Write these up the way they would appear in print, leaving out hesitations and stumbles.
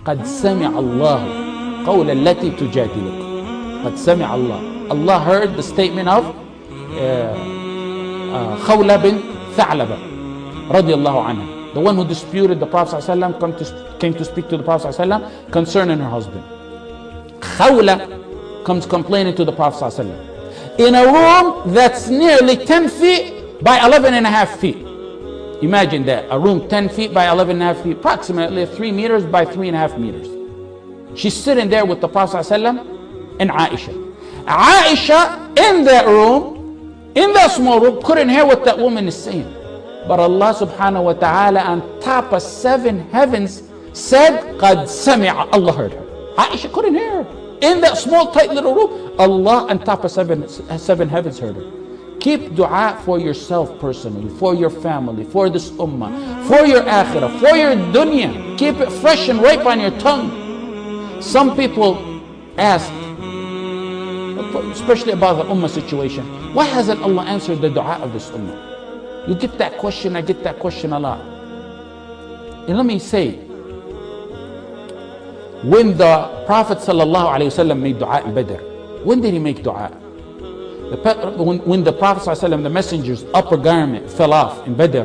قد سمع الله قول التي تجادلك. قد سمع الله. Allah heard the statement of Khawla bin Tha'laba radiallahu anha, the one who disputed the Prophet ﷺ, came to speak to the Prophet ﷺ concerning her husband. Khawla comes complaining to the Prophet ﷺ in a room that's nearly 10 feet by 11.5 feet. Imagine that, a room 10 feet by 11.5 feet, approximately 3 meters by 3.5 meters. She's sitting there with the Prophet ﷺ and Aisha. Aisha in that room, in that small room, couldn't hear what that woman is saying. But Allah subhanahu wa ta'ala on top of 7 heavens said, قَدْ سَمِعَ. Allah heard her. Aisha couldn't hear her. In that small tight little room, Allah on top of 7 heavens heard her. Keep dua for yourself personally, for your family, for this ummah, for your akhirah, for your dunya. Keep it fresh and ripe on your tongue. Some people ask, especially about the ummah situation, why hasn't Allah answered the dua of this ummah? You get that question, I get that question a lot. And let me say, when the Prophet ﷺ made dua in Badr, when did he make dua? When the Prophet ﷺ, the messenger's upper garment fell off in Badr,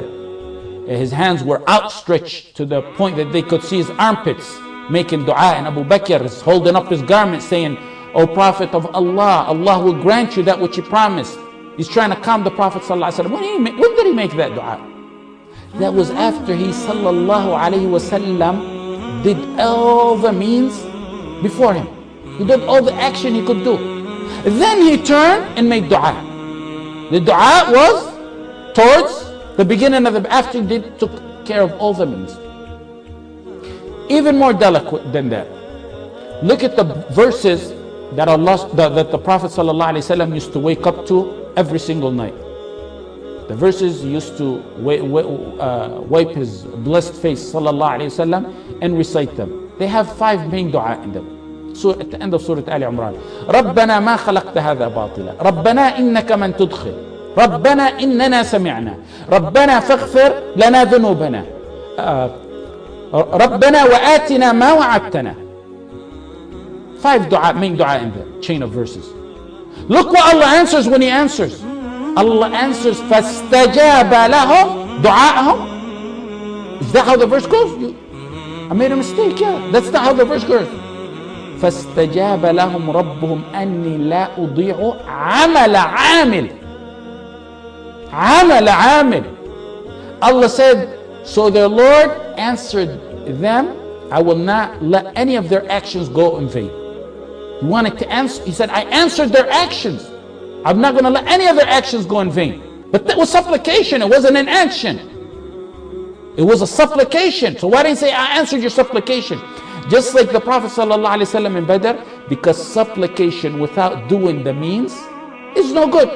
his hands were outstretched to the point that they could see his armpits, making dua, and Abu Bakr is holding up his garment saying, O Prophet of Allah, Allah will grant you that which He promised. He's trying to calm the Prophet ﷺ. When did he make that dua? That was after he ﷺ did all the means before him. He did all the action he could do. Then he turned and made dua. The dua was towards the beginning of the, after he took care of all the means. Even more delicate than that. Look at the verses that that the Prophet ﷺ used to wake up to every single night. The verses he used to wipe his blessed face ﷺ and recite them. They have 5 main dua in them. So at the end of Surah Al Imran, ربنا ما خلقت هذا باطلا ربنا إنك من تدخل ربنا إننا سمعنا ربنا فاغفر لنا ذنوبنا ربنا وآتنا ما وعدتنا. 5 dua, main dua in the chain of verses. Look what Allah answers when He answers. Allah answers فَاسْتَجَابَ لَهُمْ دُعَاءَهُمْ. Is that how the verse goes? I made a mistake, yeah. That's not how the verse goes. فَاسْتَجَابَ لَهُمْ رَبُّهُمْ أَنِّي لَا أُضِيعُ عَمَلَ عَامِلٍ. Allah said, so their Lord answered them, I will not let any of their actions go in vain. He wanted to answer, He said, I answered their actions. I'm not going to let any of their actions go in vain. But that was supplication, it wasn't an action. It was a supplication. So why didn't He say, I answered your supplication? Just like the Prophet ﷺ in Badr, because supplication without doing the means is no good.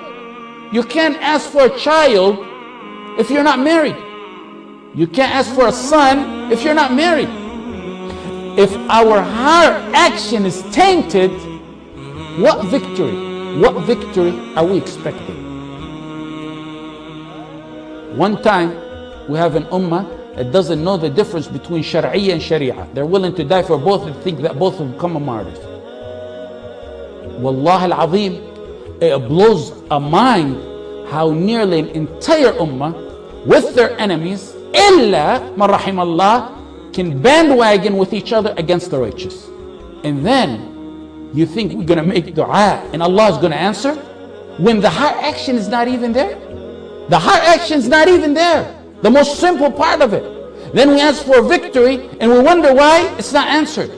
You can't ask for a child if you're not married. You can't ask for a son if you're not married. If our heart action is tainted, what victory are we expecting? One time, we have an ummah that doesn't know the difference between Shar'iyya and Sharia. They're willing to die for both and think that both of them become martyrs. Wallah al-Azim, it blows a mind how nearly an entire ummah with their enemies, illa man rahimallah, can bandwagon with each other against the righteous. And then you think we're going to make dua and Allah is going to answer when the heart action is not even there? The heart action is not even there. The most simple part of it. Then we ask for victory and we wonder why it's not answered.